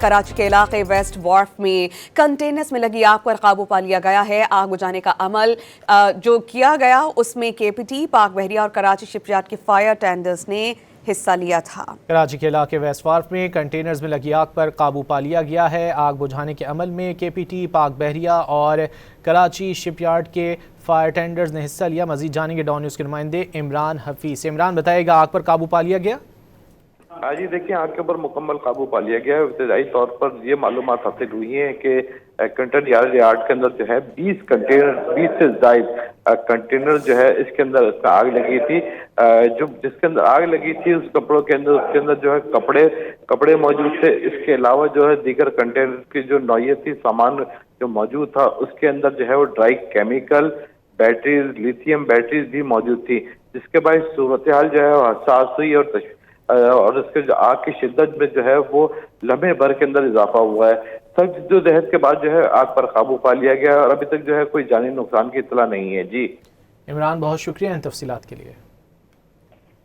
कराची के इलाके waste Wharf में कंटेनर्स में लगी आग पर काबू पा लिया गया है। आग बुझाने का अमल जो किया गया उसमें केपीटी, पाक बहरिया और कराची शिपयार्ड के फायर टेंडर्स ने हिस्सा लिया था। कराची के इलाके वेस्ट वार्फ में कंटेनर्स में लगी आग पर काबू पा लिया गया है। आग बुझाने के अमल में केपीटी, पाक बहरिया और कराची शिपयार्ड के फायर टेंडर्स ने हिस्सा लिया। मजीद जानेंगे डॉन न्यूज़ के नुमाइंदे इमरान हफीज। इमरान, बताएगा आग पर काबू पा लिया गया? हाँ जी, देखिए आग के ऊपर मुकम्मल काबू पा लिया गया है। इब्तदाई तौर पर ये मालूमात हासिल हुई है कि कंटेनर यार्ड के अंदर जो है 20 से जायद कंटेनर जो है इसके अंदर आग लगी थी। जो जिसके अंदर आग लगी थी उस कपड़ों के अंदर उसके अंदर जो है कपड़े मौजूद थे। इसके अलावा जो है दीगर कंटेनर की जो नौयत थी, सामान जो मौजूद था उसके अंदर जो है वो dry chemical, batteries, lithium batteries भी मौजूद थी, जिसके बाद सूरत हाल जो है वो हसास हुई और उसके जो आग की शिद्दत में जो है वो लम्हे भर के अंदर इजाफा हुआ है। सख्त जद्दोजहद के बाद जो है आग पर काबू पा लिया गया और अभी तक जो है कोई जानी नुकसान की इत्तला नहीं है। जी इमरान, बहुत शुक्रिया इन तफसीलात के लिए।